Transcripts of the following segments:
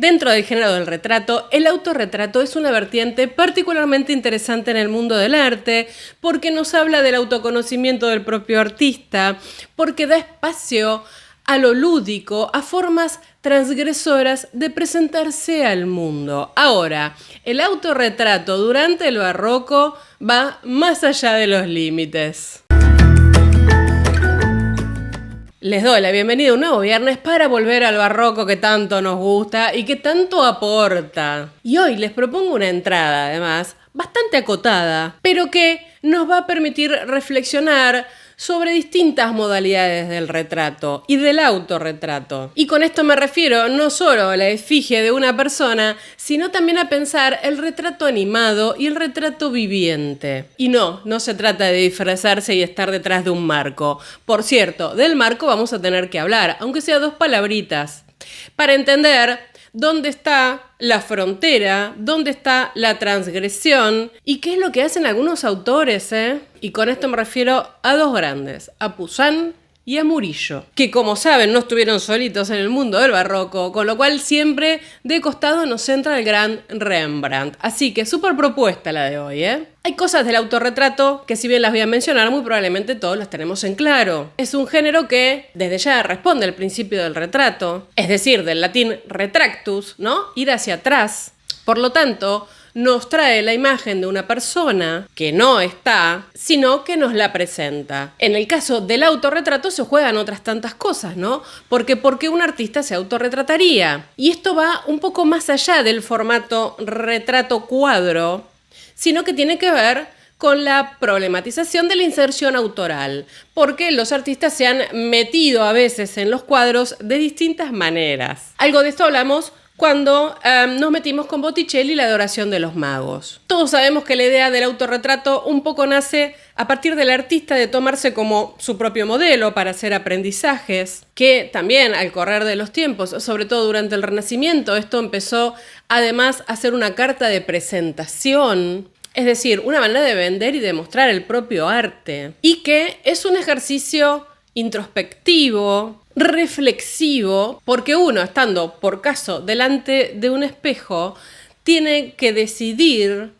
Dentro del género del retrato, el autorretrato es una vertiente particularmente interesante en el mundo del arte porque nos habla del autoconocimiento del propio artista, porque da espacio a lo lúdico, a formas transgresoras de presentarse al mundo. Ahora, el autorretrato durante el barroco va más allá de los límites. Les doy la bienvenida un nuevo viernes para volver al barroco que tanto nos gusta y que tanto aporta. Y hoy les propongo una entrada, además, bastante acotada, pero que nos va a permitir reflexionar sobre distintas modalidades del retrato y del autorretrato. Y con esto me refiero no solo a la efigie de una persona, sino también a pensar el retrato animado y el retrato viviente. Y no se trata de disfrazarse y estar detrás de un marco. Por cierto, del marco vamos a tener que hablar, aunque sea 2 palabritas, para entender dónde está la frontera, dónde está la transgresión y qué es lo que hacen algunos autores, Y con esto me refiero a 2 grandes, a Poussin y a Murillo, que como saben no estuvieron solitos en el mundo del barroco, con lo cual siempre de costado nos entra el gran Rembrandt. Así que súper propuesta la de hoy, Hay cosas del autorretrato que si bien las voy a mencionar, muy probablemente todos las tenemos en claro. Es un género que desde ya responde al principio del retrato, es decir, del latín retractus, ¿no? Ir hacia atrás. Por lo tanto, nos trae la imagen de una persona que no está, sino que nos la presenta. En el caso del autorretrato se juegan otras tantas cosas, ¿no? ¿Por qué un artista se autorretrataría? Y esto va un poco más allá del formato retrato cuadro, sino que tiene que ver con la problematización de la inserción autoral, porque los artistas se han metido a veces en los cuadros de distintas maneras. Algo de esto hablamos cuando nos metimos con Botticelli y la adoración de los magos. Todos sabemos que la idea del autorretrato un poco nace a partir del artista de tomarse como su propio modelo para hacer aprendizajes, que también al correr de los tiempos, sobre todo durante el Renacimiento, esto empezó además a ser una carta de presentación, es decir, una manera de vender y de mostrar el propio arte, y que es un ejercicio introspectivo, reflexivo, porque uno, estando por caso delante de un espejo, tiene que decidir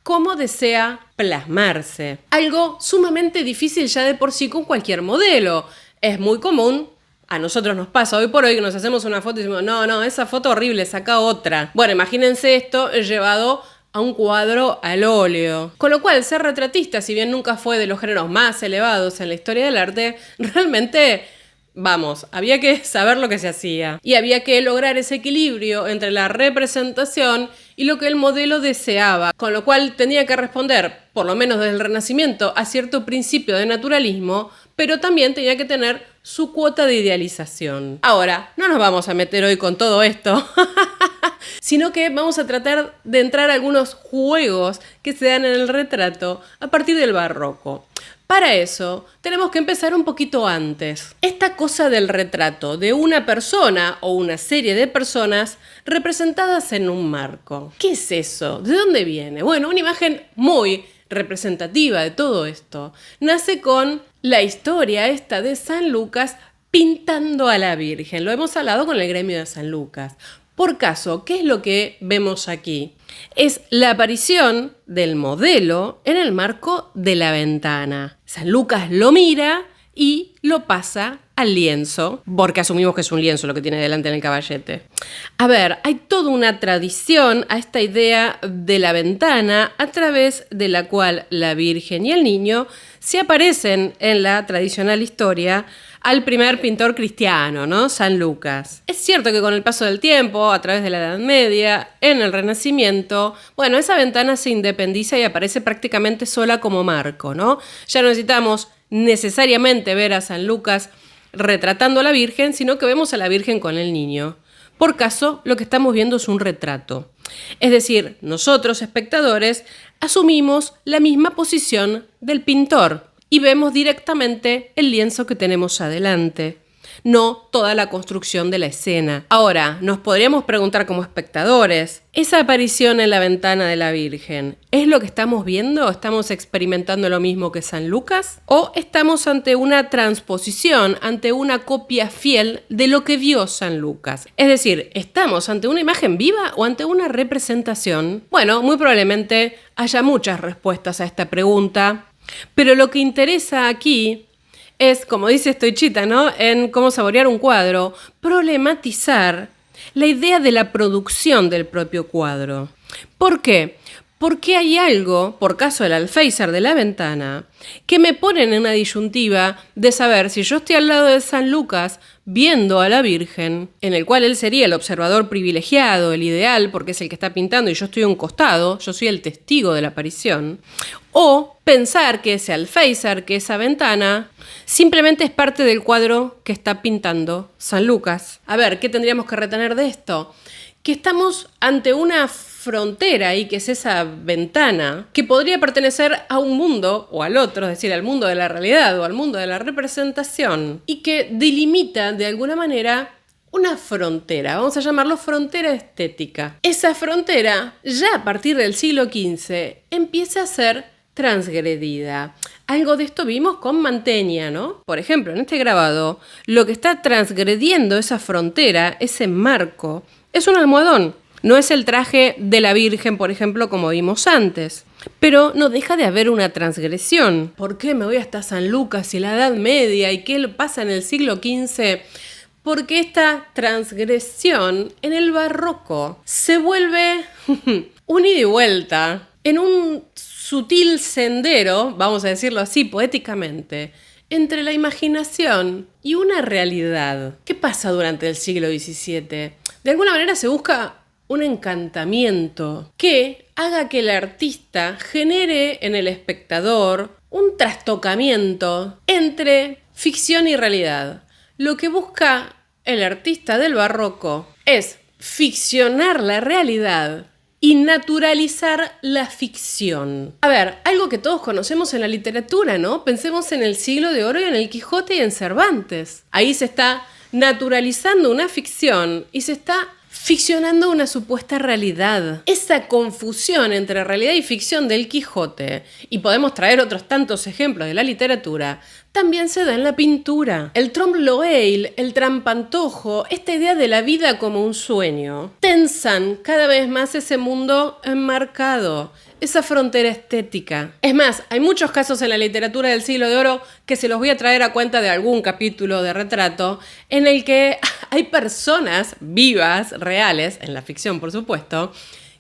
cómo desea plasmarse. Algo sumamente difícil ya de por sí con cualquier modelo. Es muy común, a nosotros nos pasa hoy por hoy que nos hacemos una foto y decimos, no, esa foto horrible, saca otra. Bueno, imagínense esto llevado a un cuadro al óleo. Con lo cual, ser retratista, si bien nunca fue de los géneros más elevados en la historia del arte, realmente, había que saber lo que se hacía. Y había que lograr ese equilibrio entre la representación y lo que el modelo deseaba. Con lo cual tenía que responder, por lo menos desde el Renacimiento, a cierto principio de naturalismo, pero también tenía que tener su cuota de idealización. Ahora, no nos vamos a meter hoy con todo esto, sino que vamos a tratar de entrar a algunos juegos que se dan en el retrato a partir del barroco. Para eso, tenemos que empezar un poquito antes. Esta cosa del retrato de una persona o una serie de personas representadas en un marco. ¿Qué es eso? ¿De dónde viene? Bueno, una imagen muy representativa de todo esto nace con la historia esta de San Lucas pintando a la Virgen. Lo hemos hablado con el gremio de San Lucas. Por caso, ¿qué es lo que vemos aquí? Es la aparición del modelo en el marco de la ventana. San Lucas lo mira y lo pasa al lienzo, porque asumimos que es un lienzo lo que tiene delante en el caballete. A ver, hay toda una tradición a esta idea de la ventana a través de la cual la Virgen y el niño se aparecen en la tradicional historia al primer pintor cristiano, ¿no? San Lucas. Es cierto que con el paso del tiempo, a través de la Edad Media, en el Renacimiento, esa ventana se independiza y aparece prácticamente sola como marco, ¿no? Ya no necesitamos necesariamente ver a San Lucas retratando a la Virgen, sino que vemos a la Virgen con el niño. Por caso, lo que estamos viendo es un retrato. Es decir, nosotros, espectadores, asumimos la misma posición del pintor y vemos directamente el lienzo que tenemos adelante. no toda la construcción de la escena. Ahora, nos podríamos preguntar como espectadores, ¿esa aparición en la ventana de la Virgen es lo que estamos viendo? ¿Estamos experimentando lo mismo que San Lucas? ¿O estamos ante una transposición, ante una copia fiel de lo que vio San Lucas? Es decir, ¿estamos ante una imagen viva o ante una representación? Bueno, muy probablemente haya muchas respuestas a esta pregunta, pero lo que interesa aquí es, como dice Stoichita, ¿no?, en Cómo saborear un cuadro, problematizar la idea de la producción del propio cuadro. ¿Por qué? Porque hay algo, por caso del alféizar de la ventana, que me pone en una disyuntiva de saber si yo estoy al lado de San Lucas viendo a la Virgen, en el cual él sería el observador privilegiado, el ideal, porque es el que está pintando y yo estoy a un costado, yo soy el testigo de la aparición, o pensar que ese alféizar, que esa ventana, simplemente es parte del cuadro que está pintando San Lucas. A ver, ¿qué tendríamos que retener de esto? Que estamos ante una frontera y que es esa ventana que podría pertenecer a un mundo o al otro, es decir, al mundo de la realidad o al mundo de la representación, y que delimita de alguna manera una frontera, vamos a llamarlo frontera estética. Esa frontera, ya a partir del siglo XV, empieza a ser transgredida. Algo de esto vimos con Mantegna, ¿no? Por ejemplo, en este grabado, lo que está transgrediendo esa frontera, ese marco, es un almohadón. No es el traje de la Virgen, por ejemplo, como vimos antes. Pero no deja de haber una transgresión. ¿Por qué me voy hasta San Lucas y la Edad Media? ¿Y qué pasa en el siglo XV? Porque esta transgresión en el barroco se vuelve un ida y vuelta en un sutil sendero, vamos a decirlo así poéticamente, entre la imaginación y una realidad. ¿Qué pasa durante el siglo XVII? De alguna manera se busca un encantamiento que haga que el artista genere en el espectador un trastocamiento entre ficción y realidad. Lo que busca el artista del barroco es ficcionar la realidad y naturalizar la ficción. A ver, algo que todos conocemos en la literatura, ¿no? Pensemos en el Siglo de Oro y en el Quijote y en Cervantes. Ahí se está naturalizando una ficción y se está ficcionando una supuesta realidad. Esa confusión entre realidad y ficción del Quijote, y podemos traer otros tantos ejemplos de la literatura, también se da en la pintura. El trompe-l'œil, el trampantojo, esta idea de la vida como un sueño, tensan cada vez más ese mundo enmarcado, esa frontera estética. Es más, hay muchos casos en la literatura del Siglo de Oro que se los voy a traer a cuenta de algún capítulo de Retrato, en el que hay personas vivas, reales, en la ficción por supuesto,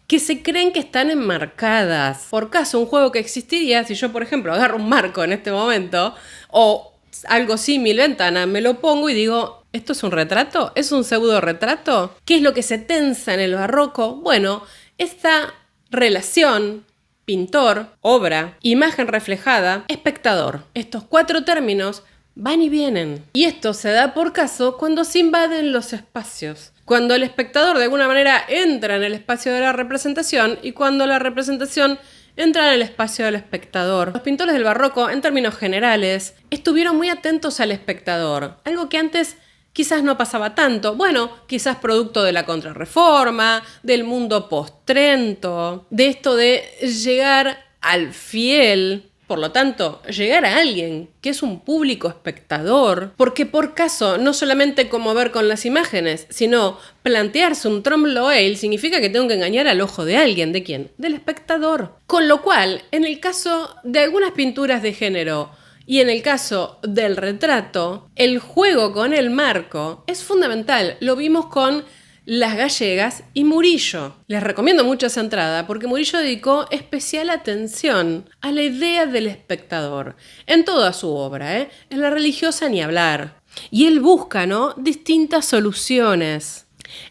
que se creen que están enmarcadas. Por caso, un juego que existiría, si yo por ejemplo agarro un marco en este momento, o algo símil, ventana, me lo pongo y digo, ¿esto es un retrato? ¿Es un pseudo retrato? ¿Qué es lo que se tensa en el barroco? Bueno, esta relación pintor, obra, imagen reflejada, espectador. Estos 4 términos van y vienen. Y esto se da por caso cuando se invaden los espacios. Cuando el espectador de alguna manera entra en el espacio de la representación y cuando la representación entra en el espacio del espectador. Los pintores del barroco, en términos generales, estuvieron muy atentos al espectador. Algo que antes quizás no pasaba tanto. Bueno, quizás producto de la Contrarreforma, del mundo post-Trento, de esto de llegar al fiel, por lo tanto, llegar a alguien que es un público espectador, porque por caso, no solamente conmover con las imágenes, sino plantearse un trompe-l'œil significa que tengo que engañar al ojo de alguien. ¿De quién? Del espectador. Con lo cual, en el caso de algunas pinturas de género, y en el caso del retrato, el juego con el marco es fundamental. Lo vimos con Las Gallegas y Murillo. Les recomiendo mucho esa entrada porque Murillo dedicó especial atención a la idea del espectador en toda su obra, En la religiosa ni hablar. Y él busca, ¿no?, distintas soluciones.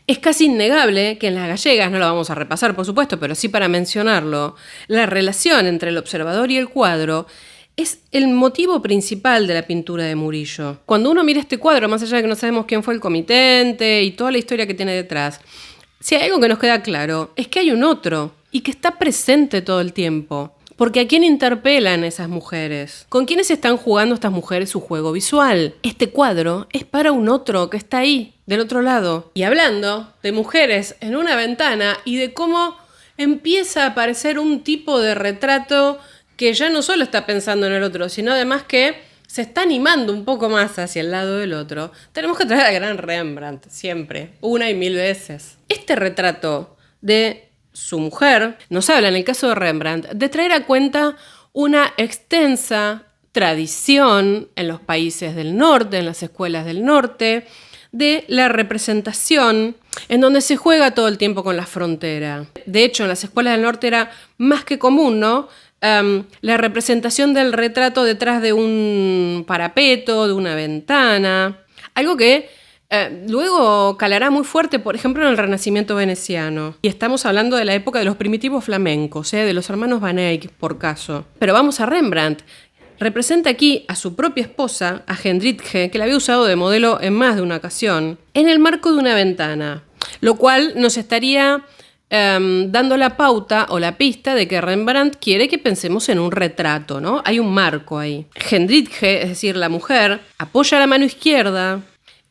Es casi innegable que en Las Gallegas, no lo vamos a repasar por supuesto, pero sí para mencionarlo, la relación entre el observador y el cuadro es el motivo principal de la pintura de Murillo. Cuando uno mira este cuadro, más allá de que no sabemos quién fue el comitente y toda la historia que tiene detrás, si hay algo que nos queda claro, es que hay un otro y que está presente todo el tiempo. Porque ¿a quién interpelan esas mujeres? ¿Con quiénes están jugando estas mujeres su juego visual? Este cuadro es para un otro que está ahí, del otro lado. Y hablando de mujeres en una ventana y de cómo empieza a aparecer un tipo de retrato que ya no solo está pensando en el otro, sino además que se está animando un poco más hacia el lado del otro, tenemos que traer al gran Rembrandt, siempre, una y mil veces. Este retrato de su mujer nos habla, en el caso de Rembrandt, de traer a cuenta una extensa tradición en los países del norte, en las escuelas del norte, de la representación, en donde se juega todo el tiempo con la frontera. De hecho, en las escuelas del norte era más que común, ¿no? La representación del retrato detrás de un parapeto, de una ventana, algo que luego calará muy fuerte, por ejemplo, en el Renacimiento veneciano. Y estamos hablando de la época de los primitivos flamencos, de los hermanos Van Eyck, por caso. Pero vamos a Rembrandt. Representa aquí a su propia esposa, a Hendritje, que la había usado de modelo en más de una ocasión, en el marco de una ventana, lo cual nos estaría dando la pauta o la pista de que Rembrandt quiere que pensemos en un retrato, ¿no? Hay un marco ahí. Hendritje, es decir, la mujer, apoya la mano izquierda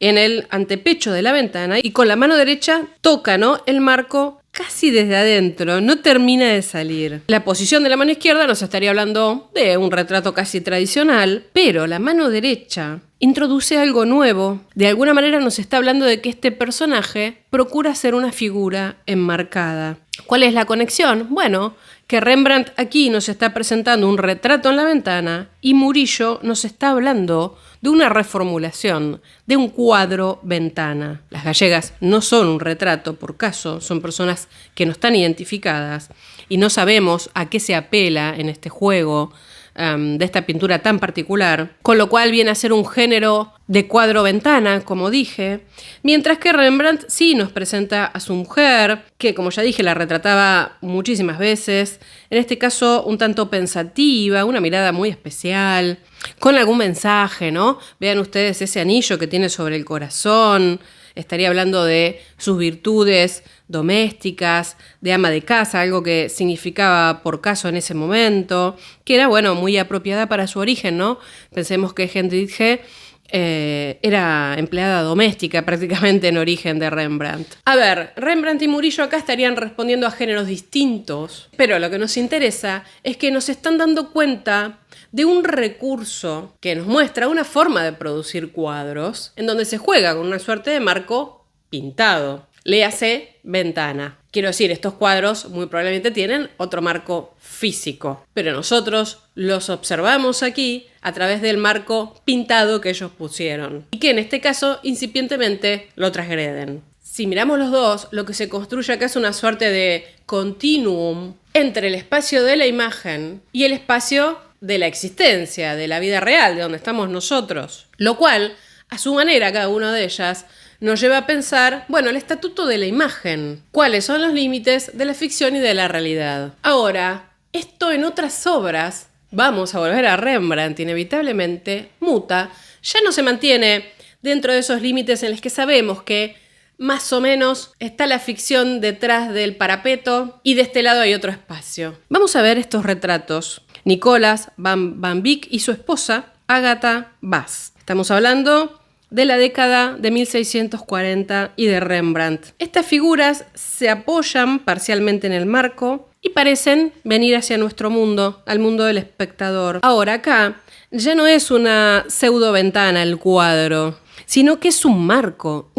en el antepecho de la ventana y con la mano derecha toca, ¿no?, el marco casi desde adentro, no termina de salir. La posición de la mano izquierda nos estaría hablando de un retrato casi tradicional, pero la mano derecha introduce algo nuevo. De alguna manera nos está hablando de que este personaje procura ser una figura enmarcada. ¿Cuál es la conexión? Bueno, que Rembrandt aquí nos está presentando un retrato en la ventana y Murillo nos está hablando de una reformulación, de un cuadro ventana. Las gallegas no son un retrato, por caso, son personas que no están identificadas y no sabemos a qué se apela en este juego de esta pintura tan particular, con lo cual viene a ser un género de cuadro-ventana, como dije, mientras que Rembrandt sí nos presenta a su mujer, que como ya dije la retrataba muchísimas veces, en este caso un tanto pensativa, una mirada muy especial, con algún mensaje, ¿no? Vean ustedes ese anillo que tiene sobre el corazón. Estaría hablando de sus virtudes domésticas, de ama de casa, algo que significaba por caso en ese momento, que era, bueno, muy apropiada para su origen, ¿no? Pensemos que Hendritje era empleada doméstica prácticamente en origen de Rembrandt. A ver, Rembrandt y Murillo acá estarían respondiendo a géneros distintos, pero lo que nos interesa es que nos están dando cuenta de un recurso que nos muestra una forma de producir cuadros en donde se juega con una suerte de marco pintado. Léase ventana. Quiero decir, estos cuadros muy probablemente tienen otro marco físico, pero nosotros los observamos aquí a través del marco pintado que ellos pusieron y que en este caso incipientemente lo transgreden. Si miramos los dos, lo que se construye acá es una suerte de continuum entre el espacio de la imagen y el espacio de la existencia, de la vida real, de donde estamos nosotros. Lo cual, a su manera, cada una de ellas nos lleva a pensar, bueno, el estatuto de la imagen. ¿Cuáles son los límites de la ficción y de la realidad? Ahora, esto en otras obras, vamos a volver a Rembrandt, inevitablemente, muta, ya no se mantiene dentro de esos límites en los que sabemos que más o menos está la ficción detrás del parapeto y de este lado hay otro espacio. Vamos a ver estos retratos. Nicolas Van Beek y su esposa, Agatha Bass. Estamos hablando de la década de 1640 y de Rembrandt. Estas figuras se apoyan parcialmente en el marco y parecen venir hacia nuestro mundo, al mundo del espectador. Ahora acá ya no es una pseudo ventana el cuadro, sino que es un marco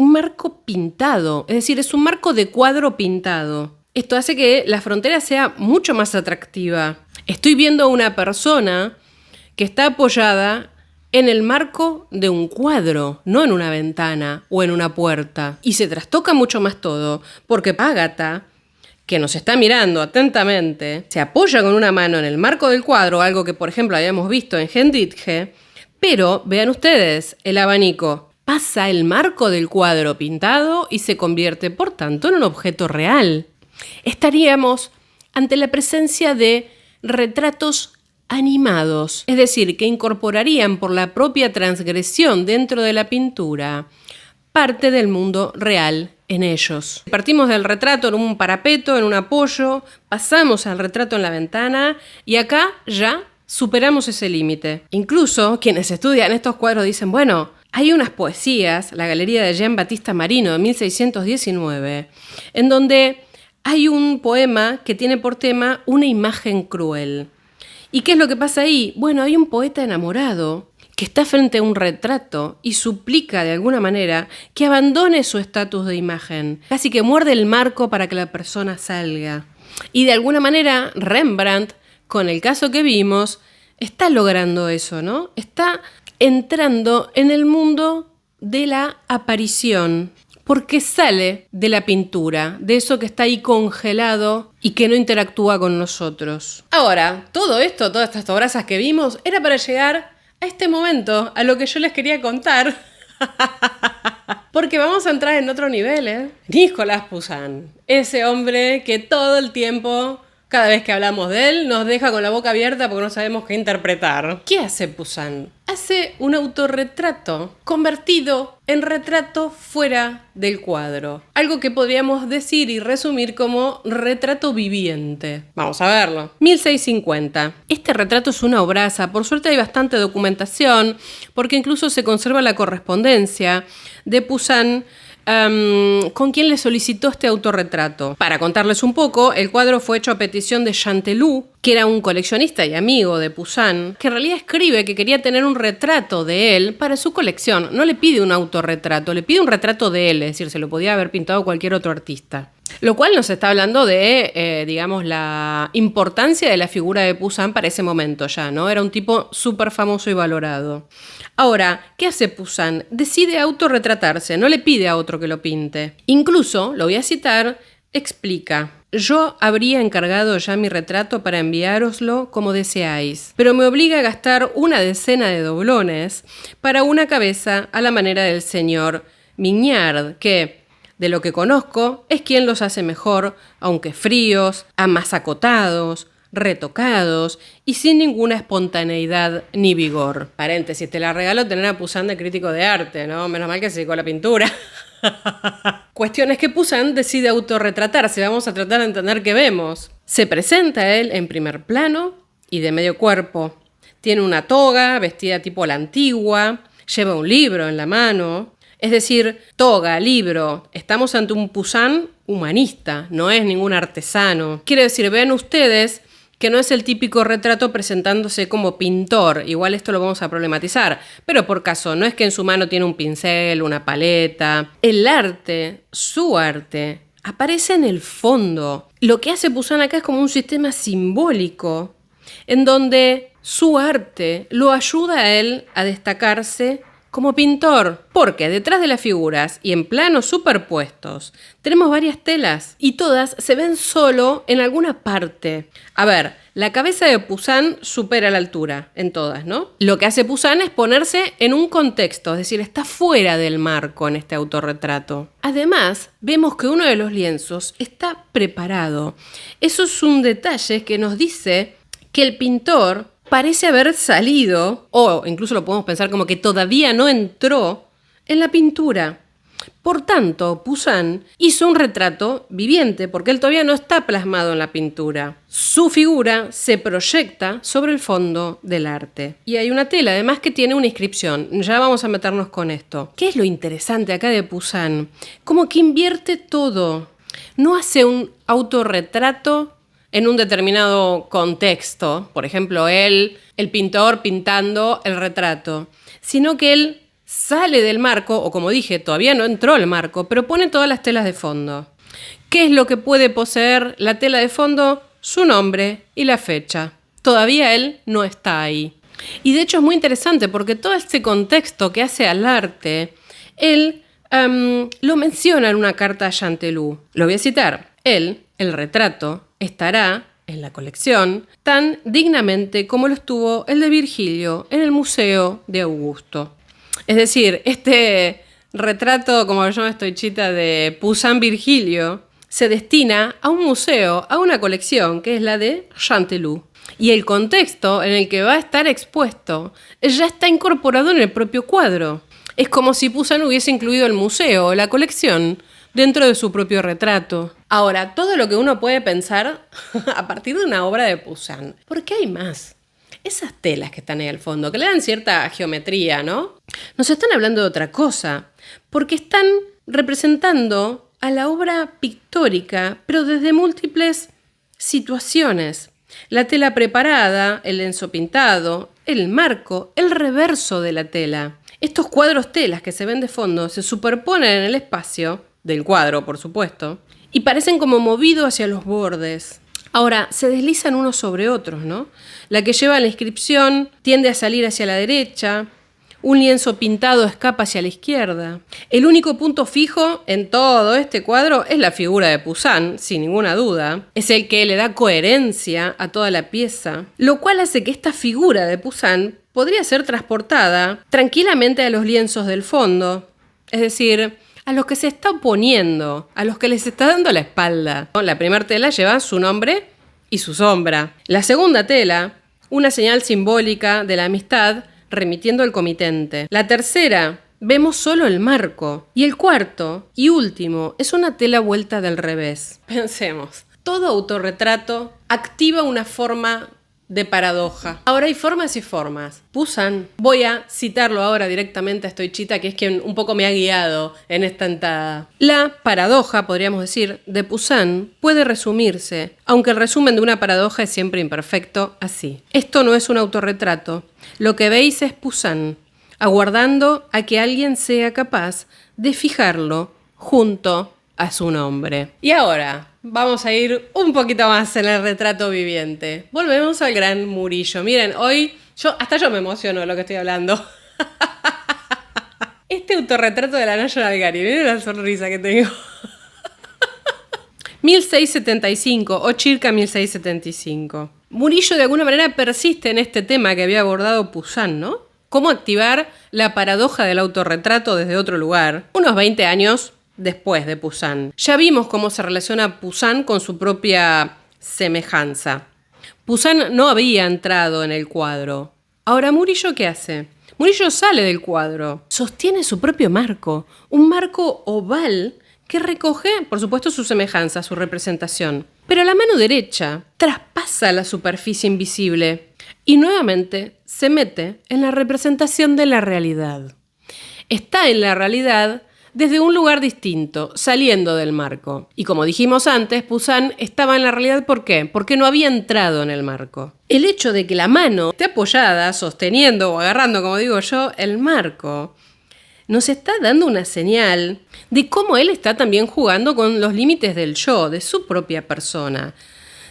pintado, es decir, es un marco de cuadro pintado. Esto hace que la frontera sea mucho más atractiva. Estoy viendo a una persona que está apoyada en el marco de un cuadro, no en una ventana o en una puerta. Y se trastoca mucho más todo, porque Agatha, que nos está mirando atentamente, se apoya con una mano en el marco del cuadro, algo que por ejemplo habíamos visto en Hendritje, pero vean ustedes, el abanico pasa el marco del cuadro pintado y se convierte, por tanto, en un objeto real. Estaríamos ante la presencia de retratos animados, es decir, que incorporarían por la propia transgresión dentro de la pintura parte del mundo real en ellos. Partimos del retrato en un parapeto, en un apoyo, pasamos al retrato en la ventana y acá ya superamos ese límite. Incluso quienes estudian estos cuadros dicen, bueno, hay unas poesías, la galería de Jean Battista Marino de 1619, en donde hay un poema que tiene por tema una imagen cruel. ¿Y qué es lo que pasa ahí? Bueno, hay un poeta enamorado que está frente a un retrato y suplica de alguna manera que abandone su estatus de imagen, casi que muerde el marco para que la persona salga. Y de alguna manera Rembrandt, con el caso que vimos, está logrando eso, ¿no? Está entrando en el mundo de la aparición, porque sale de la pintura, de eso que está ahí congelado y que no interactúa con nosotros. Ahora, todo esto, todas estas obrazas que vimos, era para llegar a este momento, a lo que yo les quería contar. Porque vamos a entrar en otro nivel, ¿eh? Nicolas Poussin, ese hombre que todo el tiempo, cada vez que hablamos de él, nos deja con la boca abierta porque no sabemos qué interpretar. ¿Qué hace Poussin? Hace un autorretrato convertido en retrato fuera del cuadro. Algo que podríamos decir y resumir como retrato viviente. Vamos a verlo. 1650. Este retrato es una obraza. Por suerte hay bastante documentación, porque incluso se conserva la correspondencia de Poussin con quien le solicitó este autorretrato. Para contarles un poco, el cuadro fue hecho a petición de Chanteloup, que era un coleccionista y amigo de Poussin, que en realidad escribe que quería tener un retrato de él para su colección. No le pide un autorretrato, le pide un retrato de él, es decir, se lo podía haber pintado cualquier otro artista. Lo cual nos está hablando de, digamos, la importancia de la figura de Poussin para ese momento ya, ¿no? Era un tipo súper famoso y valorado. Ahora, ¿qué hace Poussin? Decide autorretratarse, no le pide a otro que lo pinte. Incluso, lo voy a citar, explica: yo habría encargado ya mi retrato para enviároslo como deseáis, pero me obliga a gastar una decena de doblones para una cabeza a la manera del señor Mignard, que, de lo que conozco, es quien los hace mejor, aunque fríos, a más acotados, retocados y sin ninguna espontaneidad ni vigor. Paréntesis, te la regalo tener a Poussin de crítico de arte, ¿no? Menos mal que se dedicó a la pintura. Cuestión es que Poussin decide autorretratarse. Vamos a tratar de entender qué vemos. Se presenta él en primer plano y de medio cuerpo. Tiene una toga, vestida tipo la antigua, lleva un libro en la mano. Es decir, toga, libro. Estamos ante un Poussin humanista, no es ningún artesano. Quiere decir, vean ustedes que no es el típico retrato presentándose como pintor. Igual esto lo vamos a problematizar, pero por caso, no es que en su mano tiene un pincel, una paleta. El arte, su arte, aparece en el fondo. Lo que hace Poussin acá es como un sistema simbólico, en donde su arte lo ayuda a él a destacarse como pintor, porque detrás de las figuras y en planos superpuestos tenemos varias telas y todas se ven solo en alguna parte. A ver, la cabeza de Poussin supera la altura en todas, ¿no? Lo que hace Poussin es ponerse en un contexto, es decir, está fuera del marco en este autorretrato. Además, vemos que uno de los lienzos está preparado. Eso es un detalle que nos dice que el pintor parece haber salido, o incluso lo podemos pensar como que todavía no entró en la pintura. Por tanto, Poussin hizo un retrato viviente, porque él todavía no está plasmado en la pintura. Su figura se proyecta sobre el fondo del arte. Y hay una tela, además, que tiene una inscripción. Ya vamos a meternos con esto. ¿Qué es lo interesante acá de Poussin? Como que invierte todo. No hace un autorretrato en un determinado contexto, por ejemplo, el pintor pintando el retrato, sino que él sale del marco, o como dije, todavía no entró al marco, pero pone todas las telas de fondo. ¿Qué es lo que puede poseer la tela de fondo? Su nombre y la fecha. Todavía él no está ahí. Y de hecho es muy interesante porque todo este contexto que hace al arte, él lo menciona en una carta a Chanteloup. Lo voy a citar. Él, el retrato, estará en la colección tan dignamente como lo estuvo el de Virgilio en el Museo de Augusto. Es decir, este retrato, como yo estoy chita, de Poussin Virgilio, se destina a un museo, a una colección, que es la de Chanteloup. Y el contexto en el que va a estar expuesto ya está incorporado en el propio cuadro. Es como si Poussin hubiese incluido el museo o la colección dentro de su propio retrato. Ahora, todo lo que uno puede pensar a partir de una obra de Poussin. ¿Por qué hay más? Esas telas que están ahí al fondo, que le dan cierta geometría, ¿no? Nos están hablando de otra cosa, porque están representando a la obra pictórica, pero desde múltiples situaciones. La tela preparada, el lienzo pintado, el marco, el reverso de la tela. Estos cuadros telas que se ven de fondo se superponen en el espacio, del cuadro por supuesto, y parecen como movidos hacia los bordes. Ahora, se deslizan unos sobre otros, ¿no? La que lleva la inscripción tiende a salir hacia la derecha, un lienzo pintado escapa hacia la izquierda. El único punto fijo en todo este cuadro es la figura de Poussin, sin ninguna duda. Es el que le da coherencia a toda la pieza, lo cual hace que esta figura de Poussin podría ser transportada tranquilamente a los lienzos del fondo, es decir, a los que se está oponiendo, a los que les está dando la espalda. La primera tela lleva su nombre y su sombra. La segunda tela, una señal simbólica de la amistad, remitiendo al comitente. La tercera, vemos solo el marco. Y el cuarto y último es una tela vuelta del revés. Pensemos, todo autorretrato activa una forma de paradoja. Ahora hay formas y formas. Poussin, voy a citarlo ahora directamente a Stoichita, que es quien un poco me ha guiado en esta entrada. La paradoja, podríamos decir, de Poussin puede resumirse, aunque el resumen de una paradoja es siempre imperfecto, así. Esto no es un autorretrato. Lo que veis es Poussin, aguardando a que alguien sea capaz de fijarlo junto a su nombre. Y ahora vamos a ir un poquito más en el retrato viviente. Volvemos al gran Murillo. Miren, hoy hasta yo me emociono de lo que estoy hablando. Este autorretrato de la National Gallery, miren la sonrisa que tengo. 1675 o circa 1675. Murillo de alguna manera persiste en este tema que había abordado Poussin, ¿no? Cómo activar la paradoja del autorretrato desde otro lugar. Unos 20 años después de Poussin. Ya vimos cómo se relaciona Poussin con su propia semejanza. Poussin no había entrado en el cuadro. Ahora, ¿Murillo qué hace? Murillo sale del cuadro, sostiene su propio marco, un marco oval que recoge, por supuesto, su semejanza, su representación. Pero la mano derecha traspasa la superficie invisible y nuevamente se mete en la representación de la realidad. Está en la realidad desde un lugar distinto, saliendo del marco. Y como dijimos antes, Poussin estaba en la realidad, ¿por qué? Porque no había entrado en el marco. El hecho de que la mano esté apoyada, sosteniendo o agarrando, como digo yo, el marco, nos está dando una señal de cómo él está también jugando con los límites del yo, de su propia persona.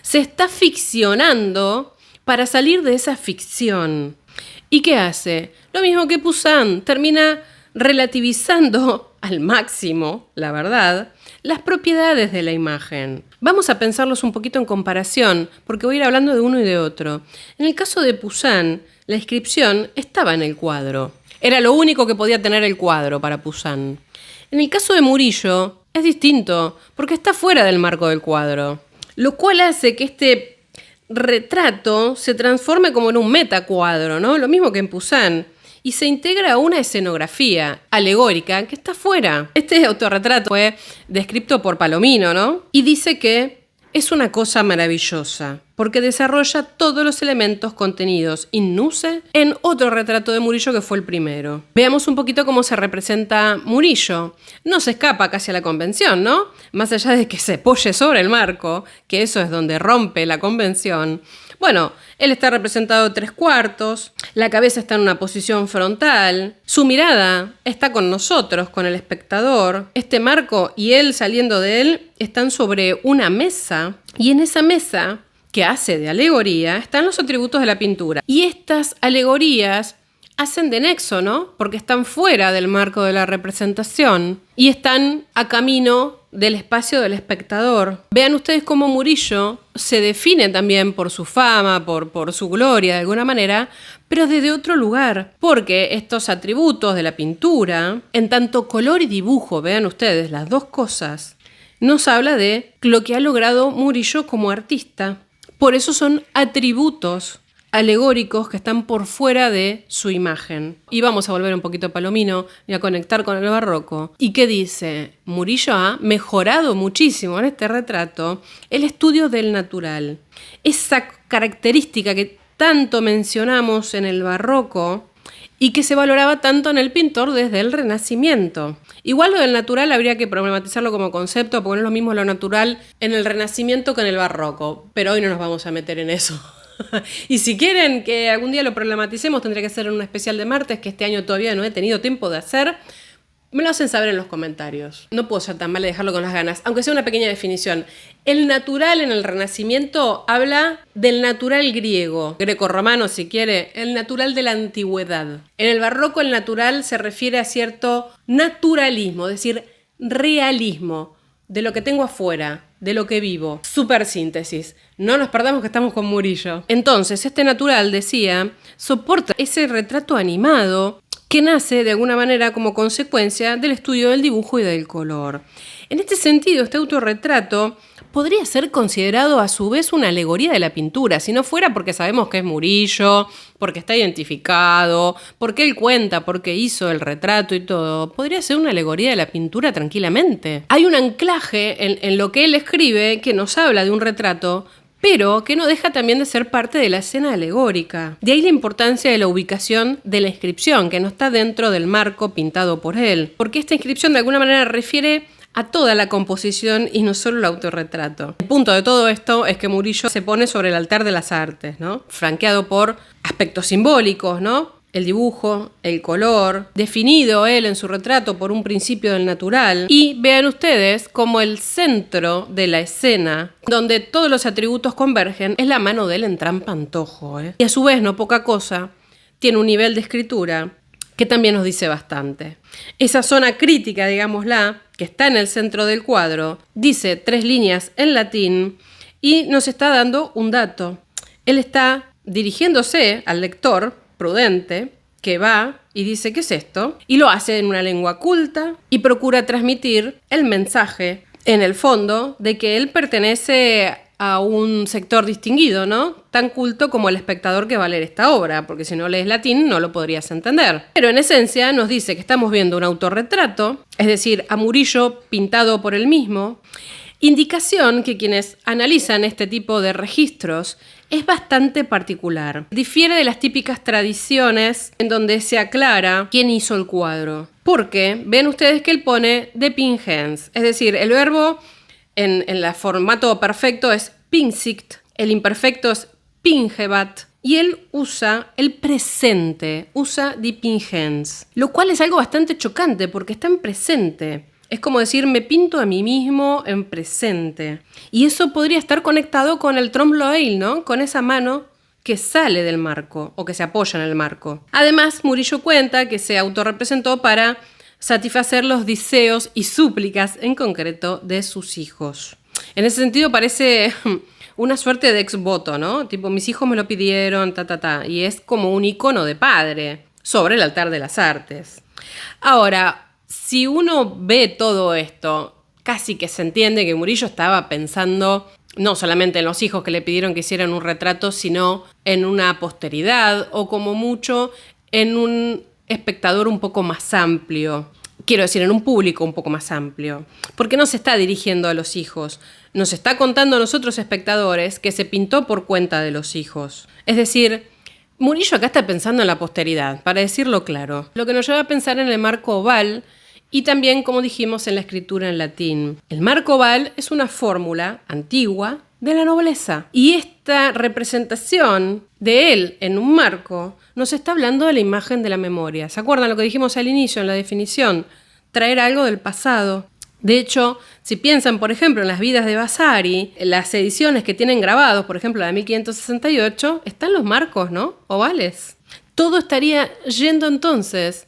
Se está ficcionando para salir de esa ficción. ¿Y qué hace? Lo mismo que Poussin, termina relativizando al máximo, la verdad, las propiedades de la imagen. Vamos a pensarlos un poquito en comparación, porque voy a ir hablando de uno y de otro. En el caso de Poussin, la inscripción estaba en el cuadro. Era lo único que podía tener el cuadro para Poussin. En el caso de Murillo, es distinto, porque está fuera del marco del cuadro, lo cual hace que este retrato se transforme como en un metacuadro, ¿no? Lo mismo que en Poussin. Y se integra a una escenografía alegórica que está fuera. Este autorretrato fue descrito por Palomino, ¿no? Y dice que es una cosa maravillosa, porque desarrolla todos los elementos contenidos in nuce en otro retrato de Murillo que fue el primero. Veamos un poquito cómo se representa Murillo. No se escapa casi a la convención, ¿no? Más allá de que se apoye sobre el marco, que eso es donde rompe la convención. Bueno, él está representado 3/4, la cabeza está en una posición frontal, su mirada está con nosotros, con el espectador. Este marco y él saliendo de él están sobre una mesa y en esa mesa, que hace de alegoría, están los atributos de la pintura. Y estas alegorías hacen de nexo, ¿no? Porque están fuera del marco de la representación y están a camino del espacio del espectador. Vean ustedes cómo Murillo se define también por su fama, por su gloria de alguna manera, pero desde otro lugar, porque estos atributos de la pintura, en tanto color y dibujo, vean ustedes las dos cosas, nos habla de lo que ha logrado Murillo como artista. Por eso son atributos alegóricos que están por fuera de su imagen. Y vamos a volver un poquito a Palomino y a conectar con el barroco. ¿Y qué dice? Murillo ha mejorado muchísimo en este retrato el estudio del natural. Esa característica que tanto mencionamos en el barroco y que se valoraba tanto en el pintor desde el Renacimiento. Igual lo del natural habría que problematizarlo como concepto, porque no es lo mismo lo natural en el Renacimiento que en el barroco, pero hoy no nos vamos a meter en eso. Y si quieren que algún día lo problematicemos, tendría que ser en un especial de martes, que este año todavía no he tenido tiempo de hacer. Me lo hacen saber en los comentarios. No puedo ser tan mal de dejarlo con las ganas, aunque sea una pequeña definición. El natural en el Renacimiento habla del natural griego, greco-romano si quiere, el natural de la antigüedad. En el barroco el natural se refiere a cierto naturalismo, es decir, realismo, de lo que tengo afuera, de lo que vivo. Super síntesis. No nos perdamos que estamos con Murillo. Entonces, este natural, decía, soporta ese retrato animado que nace de alguna manera como consecuencia del estudio del dibujo y del color. En este sentido, este autorretrato podría ser considerado a su vez una alegoría de la pintura, si no fuera porque sabemos que es Murillo, porque está identificado, porque él cuenta, porque hizo el retrato y todo. Podría ser una alegoría de la pintura tranquilamente. Hay un anclaje en lo que él escribe que nos habla de un retrato, pero que no deja también de ser parte de la escena alegórica. De ahí la importancia de la ubicación de la inscripción, que no está dentro del marco pintado por él, porque esta inscripción de alguna manera refiere a toda la composición y no solo el autorretrato. El punto de todo esto es que Murillo se pone sobre el altar de las artes, ¿no? Franqueado por aspectos simbólicos, ¿no? El dibujo, el color, definido él en su retrato por un principio del natural. Y vean ustedes como el centro de la escena, donde todos los atributos convergen, es la mano de él en trampantojo. Y a su vez, no poca cosa, tiene un nivel de escritura que también nos dice bastante. Esa zona crítica, digámosla, que está en el centro del cuadro, dice 3 líneas en latín y nos está dando un dato. Él está dirigiéndose al lector prudente, que va y dice ¿qué es esto? Y lo hace en una lengua culta y procura transmitir el mensaje, en el fondo, de que él pertenece a un sector distinguido, ¿no? Tan culto como el espectador que va a leer esta obra, porque si no lees latín no lo podrías entender. Pero en esencia nos dice que estamos viendo un autorretrato, es decir, a Murillo pintado por él mismo, indicación que quienes analizan este tipo de registros es bastante particular. Difiere de las típicas tradiciones en donde se aclara quién hizo el cuadro. Porque ven ustedes que él pone de pingens, es decir, el verbo en el formato perfecto es pinsikt, el imperfecto es pingebat, y él usa el presente, usa die pingens, lo cual es algo bastante chocante porque está en presente. Es como decir, me pinto a mí mismo en presente. Y eso podría estar conectado con el trompe-l'œil, ¿no? Con esa mano que sale del marco o que se apoya en el marco. Además, Murillo cuenta que se autorrepresentó para satisfacer los deseos y súplicas en concreto de sus hijos. En ese sentido parece una suerte de ex voto, ¿no? Tipo, mis hijos me lo pidieron, y es como un icono de padre sobre el altar de las artes. Ahora, si uno ve todo esto, casi que se entiende que Murillo estaba pensando no solamente en los hijos que le pidieron que hicieran un retrato, sino en una posteridad o como mucho en un espectador un poco más amplio. Quiero decir, en un público un poco más amplio. Porque no se está dirigiendo a los hijos. Nos está contando a nosotros espectadores que se pintó por cuenta de los hijos. Es decir, Murillo acá está pensando en la posteridad, para decirlo claro. Lo que nos lleva a pensar en el marco oval y también, como dijimos, en la escritura en latín. El marco oval es una fórmula antigua de la nobleza. Y esta representación de él en un marco nos está hablando de la imagen de la memoria. ¿Se acuerdan lo que dijimos al inicio en la definición? Traer algo del pasado. De hecho, si piensan, por ejemplo, en las vidas de Vasari, las ediciones que tienen grabados, por ejemplo, la de 1568, están los marcos, ¿no? Ovales. Todo estaría yendo entonces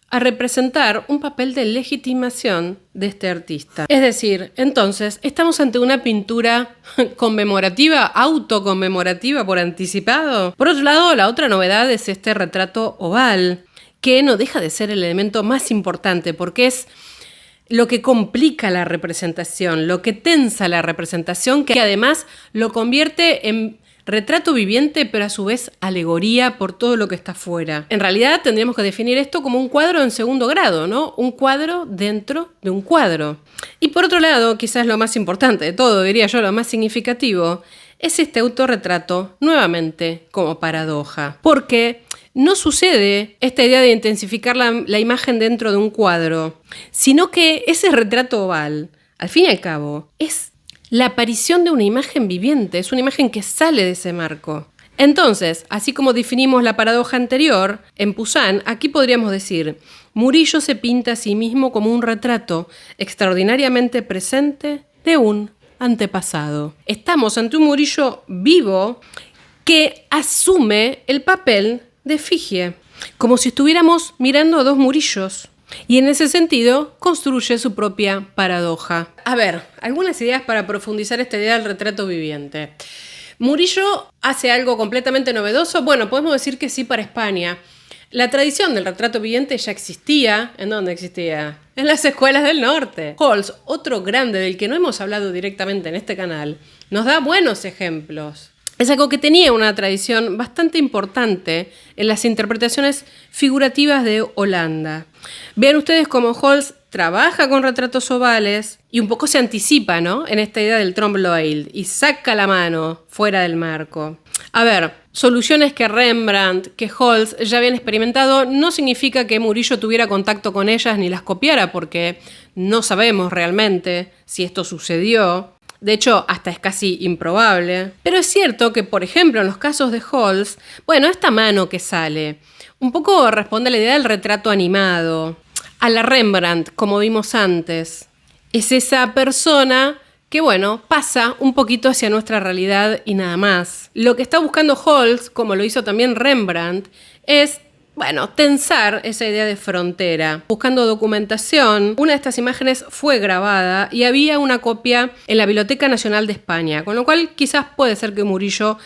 a representar un papel de legitimación de este artista. Es decir, entonces, estamos ante una pintura conmemorativa, autoconmemorativa por anticipado. Por otro lado, la otra novedad es este retrato oval, que no deja de ser el elemento más importante, porque es lo que complica la representación, lo que tensa la representación, que además lo convierte en retrato viviente, pero a su vez alegoría por todo lo que está afuera. En realidad tendríamos que definir esto como un cuadro en segundo grado, ¿no? Un cuadro dentro de un cuadro. Y por otro lado, quizás lo más importante de todo, diría yo, lo más significativo, es este autorretrato, nuevamente, como paradoja. Porque no sucede esta idea de intensificar la imagen dentro de un cuadro, sino que ese retrato oval, al fin y al cabo, es la aparición de una imagen viviente, es una imagen que sale de ese marco. Entonces, así como definimos la paradoja anterior, en Poussin, aquí podríamos decir, Murillo se pinta a sí mismo como un retrato extraordinariamente presente de un antepasado. Estamos ante un Murillo vivo que asume el papel de efigie, como si estuviéramos mirando a dos Murillos. Y en ese sentido, construye su propia paradoja. A ver, algunas ideas para profundizar esta idea del retrato viviente. ¿Murillo hace algo completamente novedoso? Bueno, podemos decir que sí para España. La tradición del retrato viviente ya existía. ¿En dónde existía? En las escuelas del norte. Holz, otro grande del que no hemos hablado directamente en este canal, nos da buenos ejemplos. Es algo que tenía una tradición bastante importante en las interpretaciones figurativas de Holanda. Vean ustedes cómo Holz trabaja con retratos ovales y un poco se anticipa, ¿no?, en esta idea del trompe-l'œil y saca la mano fuera del marco. A ver, soluciones que Rembrandt, que Holz ya habían experimentado no significa que Murillo tuviera contacto con ellas ni las copiara, porque no sabemos realmente si esto sucedió. De hecho, hasta es casi improbable. Pero es cierto que, por ejemplo, en los casos de Holz, bueno, esta mano que sale, un poco responde a la idea del retrato animado, a la Rembrandt, como vimos antes. Es esa persona que, bueno, pasa un poquito hacia nuestra realidad y nada más. Lo que está buscando Holz, como lo hizo también Rembrandt, es, bueno, tensar esa idea de frontera. Buscando documentación, una de estas imágenes fue grabada y había una copia en la Biblioteca Nacional de España, con lo cual quizás puede ser que Murillo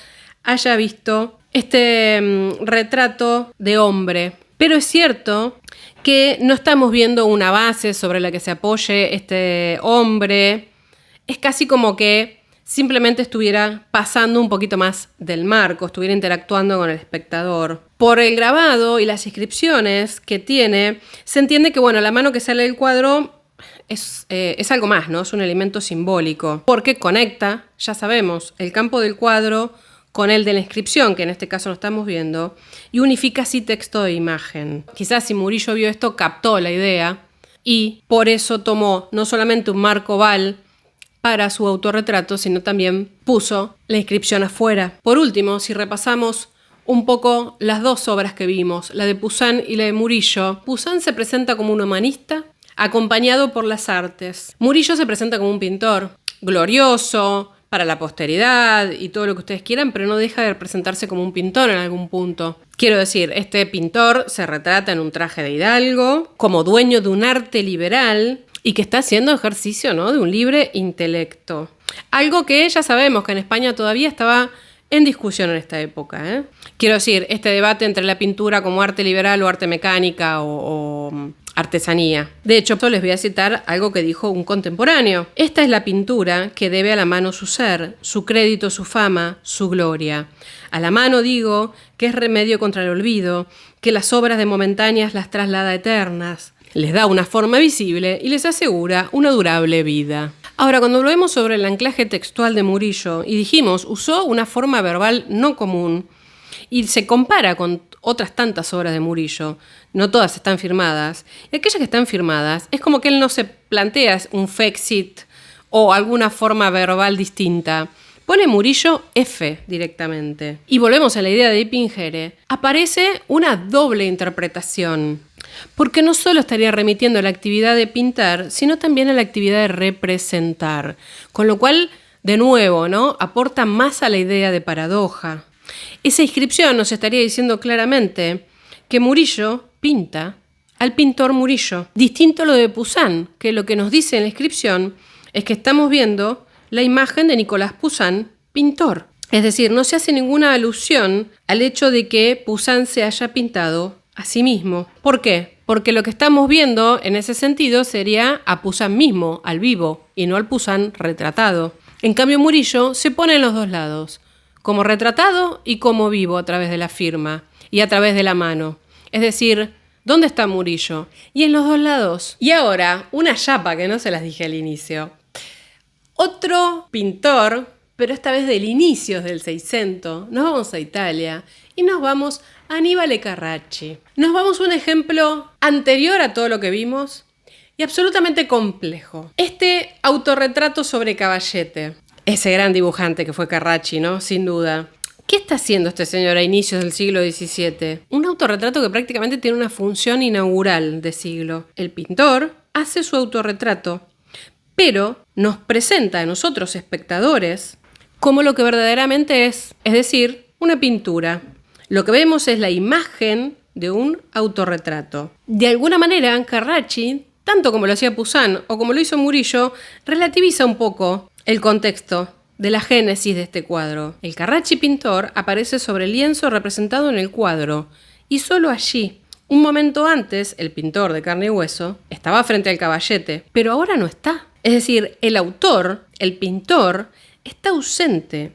haya visto este retrato de hombre. Pero es cierto que no estamos viendo una base sobre la que se apoye este hombre. Es casi como que simplemente estuviera pasando un poquito más del marco, estuviera interactuando con el espectador. Por el grabado y las inscripciones que tiene, se entiende que, bueno, la mano que sale del cuadro es algo más, ¿no? Es un elemento simbólico, porque conecta, ya sabemos, el campo del cuadro con el de la inscripción, que en este caso no estamos viendo, y unifica así texto e imagen. Quizás si Murillo vio esto, captó la idea y por eso tomó no solamente un marco oval para su autorretrato, sino también puso la inscripción afuera. Por último, si repasamos un poco las dos obras que vimos, la de Poussin y la de Murillo, Poussin se presenta como un humanista acompañado por las artes. Murillo se presenta como un pintor glorioso para la posteridad y todo lo que ustedes quieran, pero no deja de presentarse como un pintor en algún punto. Quiero decir, este pintor se retrata en un traje de hidalgo, como dueño de un arte liberal y que está haciendo ejercicio, ¿no?, de un libre intelecto. Algo que ya sabemos que en España todavía estaba en discusión en esta época, ¿eh? Quiero decir, este debate entre la pintura como arte liberal o arte mecánica o artesanía. De hecho, les voy a citar algo que dijo un contemporáneo. Esta es la pintura que debe a la mano su ser, su crédito, su fama, su gloria. A la mano digo que es remedio contra el olvido, que las obras de momentáneas las traslada eternas, les da una forma visible y les asegura una durable vida. Ahora, cuando hablamos sobre el anclaje textual de Murillo y dijimos, usó una forma verbal no común y se compara con otras tantas obras de Murillo, no todas están firmadas, y aquellas que están firmadas es como que él no se plantea un fexit o alguna forma verbal distinta. Pone Murillo F directamente. Y volvemos a la idea de Ipingere. Aparece una doble interpretación, porque no solo estaría remitiendo a la actividad de pintar, sino también a la actividad de representar, con lo cual, de nuevo, ¿no?, aporta más a la idea de paradoja. Esa inscripción nos estaría diciendo claramente que Murillo pinta al pintor Murillo. Distinto a lo de Poussin, que lo que nos dice en la inscripción es que estamos viendo la imagen de Nicolas Poussin, pintor. Es decir, no se hace ninguna alusión al hecho de que Poussin se haya pintado a sí mismo. ¿Por qué? Porque lo que estamos viendo en ese sentido sería a Poussin mismo, al vivo, y no al Poussin retratado. En cambio, Murillo se pone en los dos lados, como retratado y como vivo a través de la firma y a través de la mano. Es decir, ¿dónde está Murillo? Y en los dos lados. Y ahora, una chapa que no se las dije al inicio. Otro pintor, pero esta vez del inicio del 600, nos vamos a Italia y nos vamos a Annibale Carracci. Nos vamos a un ejemplo anterior a todo lo que vimos y absolutamente complejo. Este autorretrato sobre caballete. Ese gran dibujante que fue Carracci, ¿no? Sin duda. ¿Qué está haciendo este señor a inicios del siglo XVII? Un autorretrato que prácticamente tiene una función inaugural de siglo. El pintor hace su autorretrato, pero nos presenta a nosotros, espectadores, como lo que verdaderamente es decir, una pintura. Lo que vemos es la imagen de un autorretrato. De alguna manera, Carracci, tanto como lo hacía Poussin o como lo hizo Murillo, relativiza un poco el contexto de la génesis de este cuadro. El Carracci pintor aparece sobre el lienzo representado en el cuadro, y solo allí. Un momento antes, el pintor de carne y hueso estaba frente al caballete, pero ahora no está. Es decir, el autor, el pintor, está ausente.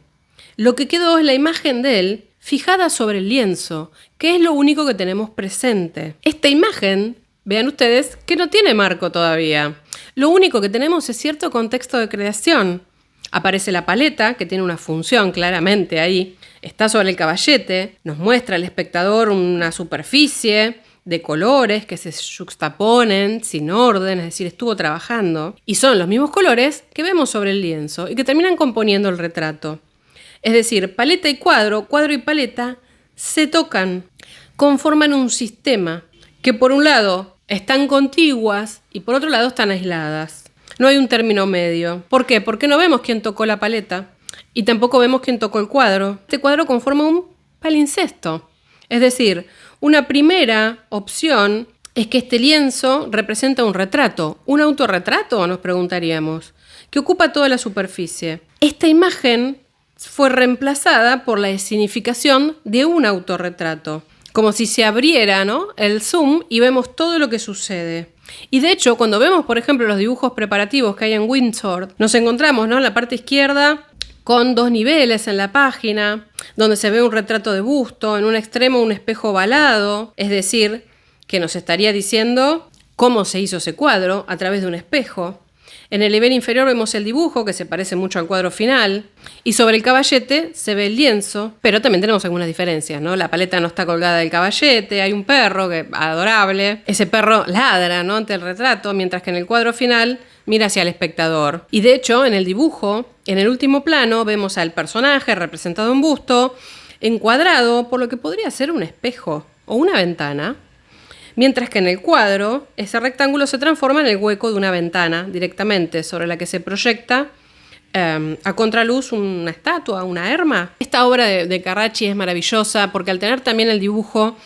Lo que quedó es la imagen de él fijada sobre el lienzo, que es lo único que tenemos presente. Esta imagen, vean ustedes, que no tiene marco todavía. Lo único que tenemos es cierto contexto de creación. Aparece la paleta, que tiene una función claramente ahí. Está sobre el caballete, nos muestra al espectador una superficie de colores que se yuxtaponen sin orden, es decir, estuvo trabajando. Y son los mismos colores que vemos sobre el lienzo y que terminan componiendo el retrato. Es decir, paleta y cuadro y paleta se tocan, conforman un sistema que por un lado están contiguas y por otro lado están aisladas. No hay un término medio. ¿Por qué? Porque no vemos quién tocó la paleta y tampoco vemos quién tocó el cuadro. Este cuadro conforma un palincesto. Es decir, una primera opción es que este lienzo representa un retrato. ¿Un autorretrato? Nos preguntaríamos. Que ocupa toda la superficie. Esta imagen fue reemplazada por la escenificación de un autorretrato. Como si se abriera, ¿no?, el zoom y vemos todo lo que sucede. Y de hecho, cuando vemos, por ejemplo, los dibujos preparativos que hay en Windsor, nos encontramos, ¿no?, en la parte izquierda con 2 niveles en la página, donde se ve un retrato de busto, en un extremo un espejo ovalado, es decir, que nos estaría diciendo cómo se hizo ese cuadro a través de un espejo. En el nivel inferior vemos el dibujo, que se parece mucho al cuadro final, y sobre el caballete se ve el lienzo, pero también tenemos algunas diferencias, ¿no? La paleta no está colgada del caballete, hay un perro que adorable, ese perro ladra, ¿no?, ante el retrato, mientras que en el cuadro final mira hacia el espectador. Y de hecho, en el dibujo, en el último plano, vemos al personaje representado en busto, encuadrado por lo que podría ser un espejo o una ventana, mientras que en el cuadro ese rectángulo se transforma en el hueco de una ventana directamente, sobre la que se proyecta a contraluz una estatua, una herma. Esta obra de Carracci es maravillosa porque al tener también el dibujo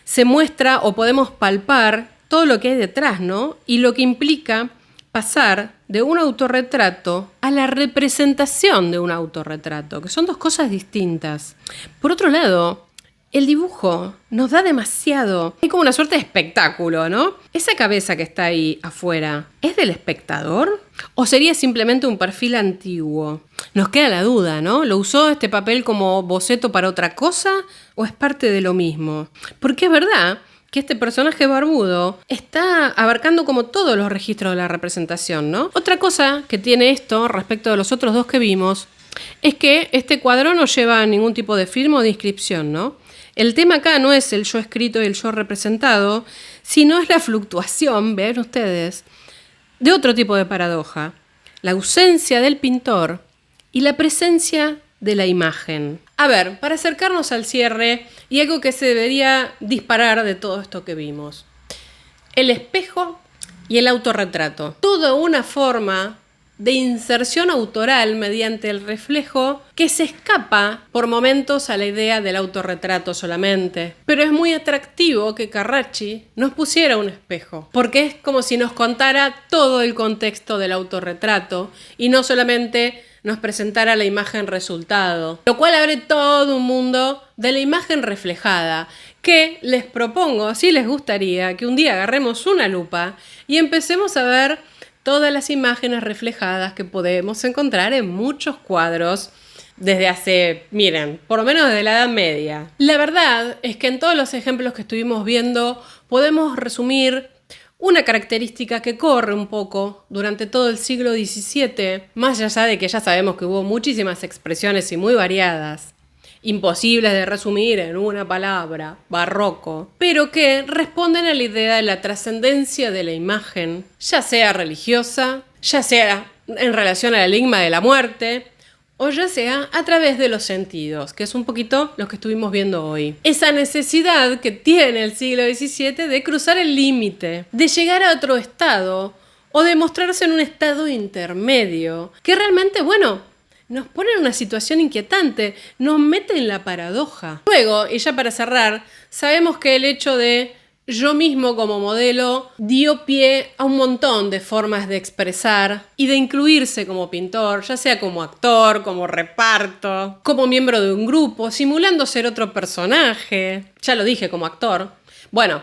se muestra o podemos palpar todo lo que hay detrás, ¿no? Y lo que implica pasar de un autorretrato a la representación de un autorretrato, que son 2 cosas distintas. Por otro lado, el dibujo nos da demasiado. Hay como una suerte de espectáculo, ¿no? Esa cabeza que está ahí afuera, ¿es del espectador? ¿O sería simplemente un perfil antiguo? Nos queda la duda, ¿no? ¿Lo usó este papel como boceto para otra cosa o es parte de lo mismo? Porque es verdad que este personaje barbudo está abarcando como todos los registros de la representación, ¿no? Otra cosa que tiene esto respecto de los otros 2 que vimos es que este cuadro no lleva ningún tipo de firma o de inscripción, ¿no? El tema acá no es el yo escrito y el yo representado, sino es la fluctuación, vean ustedes, de otro tipo de paradoja. La ausencia del pintor y la presencia de la imagen. A ver, para acercarnos al cierre y algo que se debería disparar de todo esto que vimos. El espejo y el autorretrato. Toda una forma de inserción autoral mediante el reflejo que se escapa por momentos a la idea del autorretrato solamente. Pero es muy atractivo que Carracci nos pusiera un espejo, porque es como si nos contara todo el contexto del autorretrato y no solamente nos presentara la imagen resultado, lo cual abre todo un mundo de la imagen reflejada, que les propongo, si les gustaría, que un día agarremos una lupa y empecemos a ver todas las imágenes reflejadas que podemos encontrar en muchos cuadros desde hace, miren, por lo menos desde la Edad Media. La verdad es que en todos los ejemplos que estuvimos viendo podemos resumir una característica que corre un poco durante todo el siglo XVII, más allá de que ya sabemos que hubo muchísimas expresiones y muy variadas, imposibles de resumir en una palabra, barroco, pero que responden a la idea de la trascendencia de la imagen, ya sea religiosa, ya sea en relación al enigma de la muerte, o ya sea a través de los sentidos, que es un poquito lo que estuvimos viendo hoy. Esa necesidad que tiene el siglo XVII de cruzar el límite, de llegar a otro estado, o de mostrarse en un estado intermedio, que realmente, bueno, nos pone en una situación inquietante, nos mete en la paradoja. Luego, y ya para cerrar, sabemos que el hecho de yo mismo como modelo dio pie a un montón de formas de expresar y de incluirse como pintor, ya sea como actor, como reparto, como miembro de un grupo, simulando ser otro personaje. Ya lo dije, como actor. Bueno,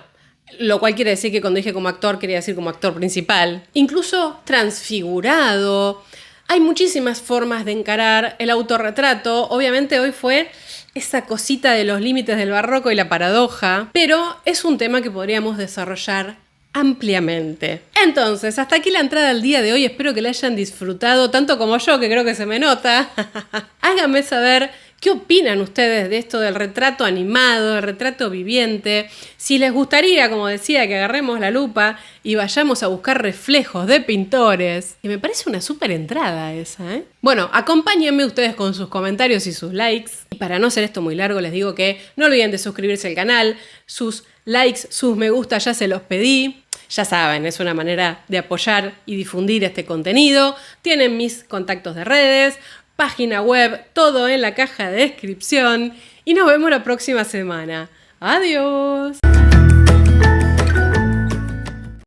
lo cual quiere decir que cuando dije como actor, quería decir como actor principal. Incluso transfigurado. Hay muchísimas formas de encarar el autorretrato. Obviamente hoy fue esa cosita de los límites del barroco y la paradoja, pero es un tema que podríamos desarrollar ampliamente. Entonces, hasta aquí la entrada del día de hoy. Espero que la hayan disfrutado, tanto como yo, que creo que se me nota. Háganme saber qué opinan ustedes de esto del retrato animado, del retrato viviente. Si les gustaría, como decía, que agarremos la lupa y vayamos a buscar reflejos de pintores. Que me parece una súper entrada esa, ¿eh? Bueno, acompáñenme ustedes con sus comentarios y sus likes. Y para no hacer esto muy largo, les digo que no olviden de suscribirse al canal. Sus likes, sus me gusta ya se los pedí. Ya saben, es una manera de apoyar y difundir este contenido. Tienen mis contactos de redes, página web, todo en la caja de descripción. Y nos vemos la próxima semana. ¡Adiós!